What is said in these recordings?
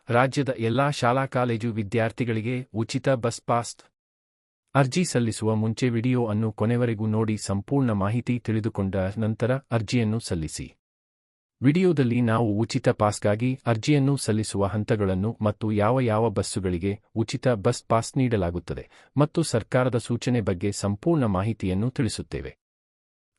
ರಾಜ್ಯದ ಎಲ್ಲಾ ಶಾಲಾ ಕಾಲೇಜು ವಿದ್ಯಾರ್ಥಿಗಳಿಗೆ ಉಚಿತ ಬಸ್ ಪಾಸ್. ಅರ್ಜಿ ಸಲ್ಲಿಸುವ ಮುಂಚೆ ವಿಡಿಯೋ ಅನ್ನು ಕೊನೆವರೆಗೂ ನೋಡಿ ಸಂಪೂರ್ಣ ಮಾಹಿತಿ ತಿಳಿದುಕೊಂಡ ನಂತರ ಅರ್ಜಿಯನ್ನು ಸಲ್ಲಿಸಿ. ವಿಡಿಯೋದಲ್ಲಿ ನಾವು ಉಚಿತ ಪಾಸ್ಗಾಗಿ ಅರ್ಜಿಯನ್ನು ಸಲ್ಲಿಸುವ ಹಂತಗಳನ್ನು ಮತ್ತು ಯಾವ ಬಸ್ಸುಗಳಿಗೆ ಉಚಿತ ಬಸ್ ಪಾಸ್ ನೀಡಲಾಗುತ್ತದೆ ಮತ್ತು ಸರ್ಕಾರದ ಸೂಚನೆ ಬಗ್ಗೆ ಸಂಪೂರ್ಣ ಮಾಹಿತಿಯನ್ನು ತಿಳಿಸುತ್ತೇವೆ.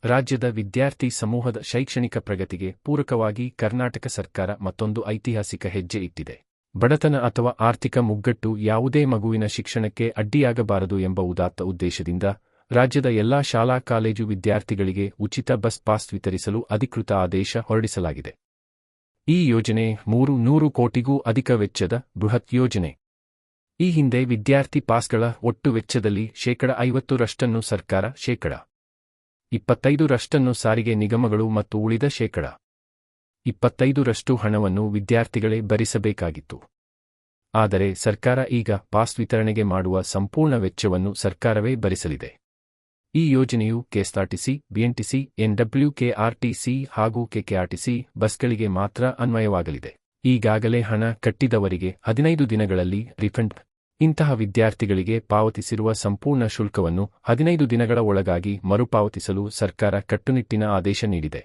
ರಾಜ್ಯದ ವಿದ್ಯಾರ್ಥಿ ಸಮೂಹದ ಶೈಕ್ಷಣಿಕ ಪ್ರಗತಿಗೆ ಪೂರಕವಾಗಿ ಕರ್ನಾಟಕ ಸರ್ಕಾರ ಮತ್ತೊಂದು ಐತಿಹಾಸಿಕ ಹೆಜ್ಜೆ ಇಟ್ಟಿದೆ. ಬಡತನ ಅಥವಾ ಆರ್ಥಿಕ ಮುಗ್ಗಟ್ಟು ಯಾವುದೇ ಮಗುವಿನ ಶಿಕ್ಷಣಕ್ಕೆ ಅಡ್ಡಿಯಾಗಬಾರದು ಎಂಬ ಉದಾತ್ತ ಉದ್ದೇಶದಿಂದ ರಾಜ್ಯದ ಎಲ್ಲಾ ಶಾಲಾ ಕಾಲೇಜು ವಿದ್ಯಾರ್ಥಿಗಳಿಗೆ ಉಚಿತ ಬಸ್ ಪಾಸ್ ವಿತರಿಸಲು ಅಧಿಕೃತ ಆದೇಶ ಹೊರಡಿಸಲಾಗಿದೆ. ಈ ಯೋಜನೆ 300 ಕೋಟಿಗೂ ಅಧಿಕ ವೆಚ್ಚದ ಬೃಹತ್ ಯೋಜನೆ. ಈ ಹಿಂದೆ ವಿದ್ಯಾರ್ಥಿ ಪಾಸ್ಗಳ ಒಟ್ಟು ವೆಚ್ಚದಲ್ಲಿ 50% ಸರ್ಕಾರ, 25% ಸಾರಿಗೆ ನಿಗಮಗಳು ಮತ್ತು ಉಳಿದ 25% ಹಣವನ್ನು ವಿದ್ಯಾರ್ಥಿಗಳೇ ಭರಿಸಬೇಕಾಗಿತ್ತು. ಆದರೆ ಸರ್ಕಾರ ಈಗ ಪಾಸ್ ವಿತರಣೆಗೆ ಮಾಡುವ ಸಂಪೂರ್ಣ ವೆಚ್ಚವನ್ನು ಸರ್ಕಾರವೇ ಭರಿಸಲಿದೆ. ಈ ಯೋಜನೆಯು ಕೆಎಸ್ಆರ್ಟಿಸಿ, ಬಿಎಂಟಿಸಿ, ಎನ್ಡಬ್ಲ್ಯೂಕೆಆರ್ಟಿಸಿ ಹಾಗೂ ಕೆಕೆಆರ್ಟಿಸಿ ಬಸ್ಗಳಿಗೆ ಮಾತ್ರ ಅನ್ವಯವಾಗಲಿದೆ. ಈಗಾಗಲೇ ಹಣ ಕಟ್ಟಿದವರಿಗೆ 15 ದಿನಗಳಲ್ಲಿ ರಿಫಂಡ್. ಇಂತಹ ವಿದ್ಯಾರ್ಥಿಗಳಿಗೆ ಪಾವತಿಸಿರುವ ಸಂಪೂರ್ಣ ಶುಲ್ಕವನ್ನು 15 ದಿನಗಳ ಒಳಗಾಗಿ ಮರುಪಾವತಿಸಲು ಸರ್ಕಾರ ಕಟ್ಟುನಿಟ್ಟಿನ ಆದೇಶ ನೀಡಿದೆ.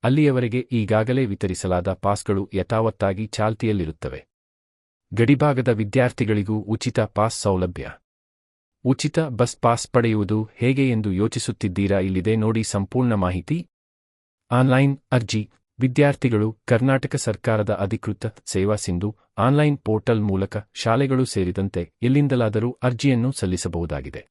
ಅಲ್ಲಿಯವರೆಗೆ ಈಗಾಗಲೇ ವಿತರಿಸಲಾದ ಪಾಸ್ಗಳು ಯಥಾವತ್ತಾಗಿ ಚಾಲ್ತಿಯಲ್ಲಿರುತ್ತವೆ. ಗಡಿಭಾಗದ ವಿದ್ಯಾರ್ಥಿಗಳಿಗೂ ಉಚಿತ ಪಾಸ್ ಸೌಲಭ್ಯ. ಉಚಿತ ಬಸ್ ಪಾಸ್ ಪಡೆಯುವುದು ಹೇಗೆ ಎಂದು ಯೋಚಿಸುತ್ತಿದ್ದೀರಾ? ಇಲ್ಲಿದೆ ನೋಡಿ ಸಂಪೂರ್ಣ ಮಾಹಿತಿ. ಆನ್ಲೈನ್ ಅರ್ಜಿ. ವಿದ್ಯಾರ್ಥಿಗಳು ಕರ್ನಾಟಕ ಸರ್ಕಾರದ ಅಧಿಕೃತ ಸೇವಾ ಸಿಂಧು ಆನ್ಲೈನ್ ಪೋರ್ಟಲ್ ಮೂಲಕ ಶಾಲೆಗಳು ಸೇರಿದಂತೆ ಎಲ್ಲಿಂದಲಾದರೂ ಅರ್ಜಿಯನ್ನು ಸಲ್ಲಿಸಬಹುದಾಗಿದೆ.